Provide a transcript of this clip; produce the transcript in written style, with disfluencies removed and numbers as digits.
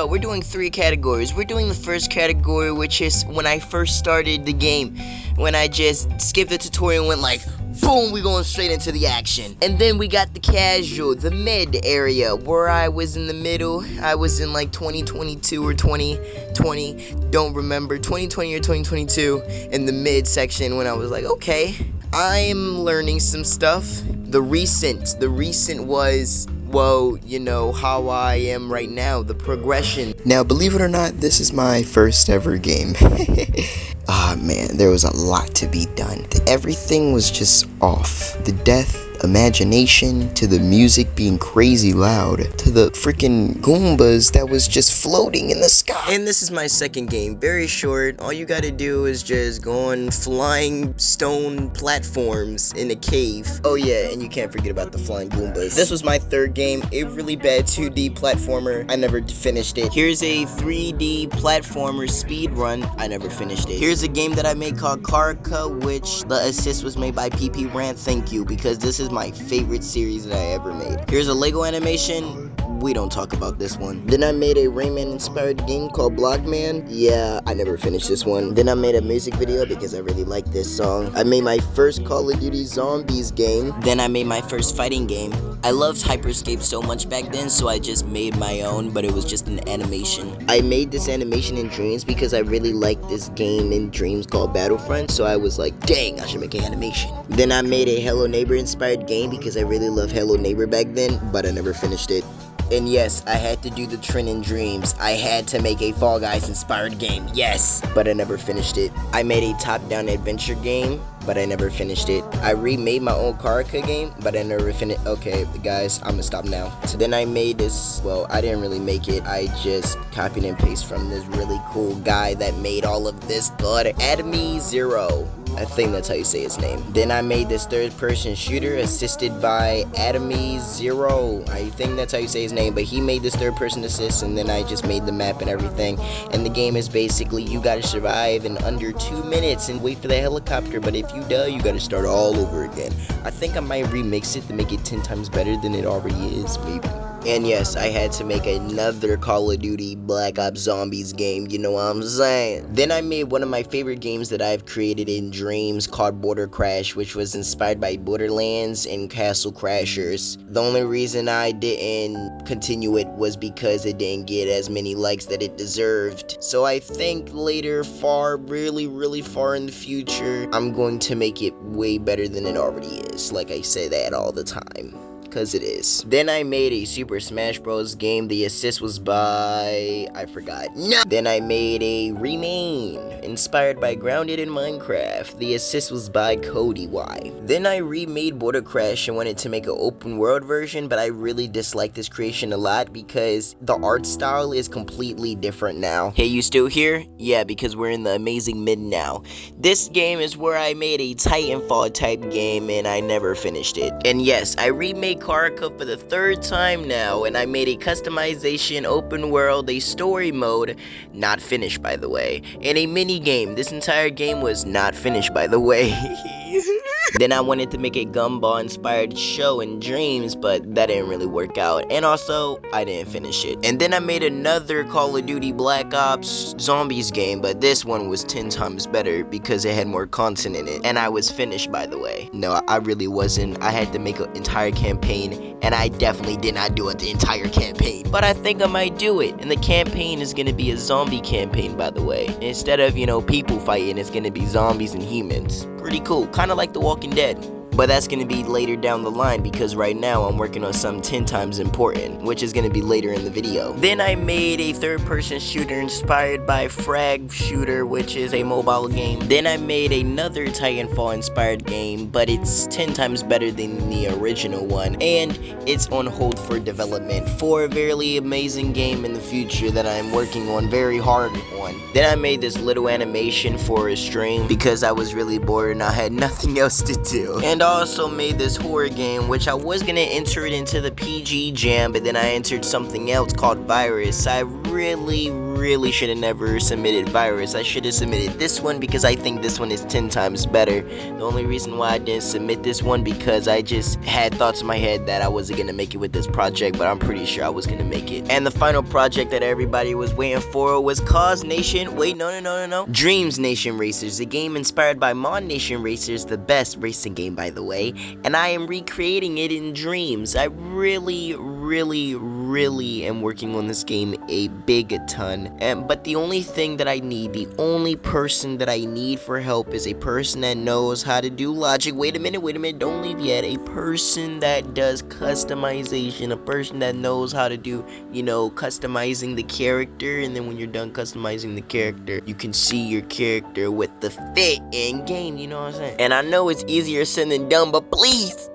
So we're doing 3 categories. We're doing the first category, which is when I first started the game, when I just skipped the tutorial and went like, boom, we going straight into the action. And then we got the casual, the mid area, where I was in the middle. I was in like 2022 or 2020, don't remember, 2020 or 2022, in the mid section when I was like, okay, I'm learning some stuff. The recent was, well, you know, how I am right now, the progression. Now, believe it or not, this is my first ever game. Ah, man, there was a lot to be done. Everything was just off. The death, imagination, to the music being crazy loud, to the freaking Goombas that was just floating in the sky. And this is my second game, very short. All you gotta do is just go on flying stone platforms in a cave. Oh yeah, and you can't forget about the flying Goombas. This was my third game, a really bad 2D platformer. I never finished it. Here's a 3D platformer speed run. I never finished it. Here's a game that I made called Karka, which the assist was made by Ps4. Thank you, because this is my favorite series that I ever made. Here's a Lego animation. We don't talk about this one. Then I made a Rayman inspired game called Blockman. Yeah, I never finished this one. Then I made a music video because I really like this song. I made my first Call of Duty Zombies game. Then I made my first fighting game. I loved Hyperscape so much back then, so I just made my own, but it was just an animation. I made this animation in Dreams because I really liked this game in Dreams called Battlefront, so I was like, dang, I should make an animation. Then I made a Hello Neighbor inspired game because I really loved Hello Neighbor back then, but I never finished it. And yes, I had to do the trend in Dreams. I had to make a Fall Guys inspired game, yes, but I never finished it. I made a top-down adventure game, but I never finished it. I remade my own Karaka game, but I never finished. Okay, guys, I'm gonna stop now. So then I made this, well, I didn't really make it. I just copied and pasted from this really cool guy that made all of this called Atomy0. I think that's how you say his name. Then I made this third-person shooter assisted by Atomy0. I think that's how you say his name, but he made this third-person assist, and then I just made the map and everything. And the game is basically you gotta survive in under 2 minutes and wait for the helicopter, but if you die, you gotta start all over again. I think I might remix it to make it 10 times better than it already is, maybe. And yes, I had to make another Call of Duty Black Ops Zombies game, you know what I'm saying? Then I made one of my favorite games that I've created in Dreams called Border Crash, which was inspired by Borderlands and Castle Crashers. The only reason I didn't continue it was because it didn't get as many likes that it deserved. So I think later, really far in the future, I'm going to make it way better than it already is. Like I say that all the time, because it is. Then I made a Super Smash Bros. Game. The assist was by, I forgot. No! Then I made a Remain, inspired by Grounded in Minecraft. The assist was by Cody Y. Then I remade Border Crash and wanted to make an open world version, but I really dislike this creation a lot because the art style is completely different now. Hey, you still here? Yeah, because we're in the amazing mid now. This game is where I made a Titanfall type game and I never finished it. And yes, I remade Karaka for the 3rd time now, and I made a customization, open world, a story mode, not finished by the way, and a mini game. This entire game was not finished by the way. Then I wanted to make a Gumball inspired show in Dreams, but that didn't really work out, and also I didn't finish it. And then I made another Call of Duty Black Ops Zombies game, but this one was 10 times better because it had more content in it, and I was finished by the way. No, I really wasn't. I had to make an entire campaign, and I definitely did not do it the entire campaign, but I think I might do it. And the campaign is gonna be a zombie campaign, by the way. Instead of, you know, people fighting, it's gonna be zombies and humans. Pretty cool, kind of like The Walking Dead. But that's going to be later down the line because right now I'm working on something 10 times important, which is going to be later in the video. Then I made a third-person shooter inspired by Frag Shooter, which is a mobile game. Then I made another Titanfall inspired game, but it's 10 times better than the original one, and it's on hold for development for a very amazing game in the future that I'm working on very hard on. Then I made this little animation for a stream because I was really bored and I had nothing else to do. And also made this horror game, which I was gonna enter it into the PG Jam, but then I entered something else called Virus. I really should have never submitted Virus. I should have submitted this one because I think this one is 10 times better. The only reason why I didn't submit this one because I just had thoughts in my head that I wasn't gonna make it with this project, but I'm pretty sure I was gonna make it. And the final project that everybody was waiting for was Cause Nation. Wait, no. Dreams Nation Racers, a game inspired by Mon Nation Racers, the best racing game by the way, and I am recreating it in Dreams. I really am working on this game a big ton, but the only thing that I need, the only person that I need for help is a person that knows how to do logic. Wait a minute, don't leave yet. A person that does customization, a person that knows how to do, customizing the character, and then when you're done customizing the character, you can see your character with the fit in game, you know what I'm saying? And I know it's easier said than done, but please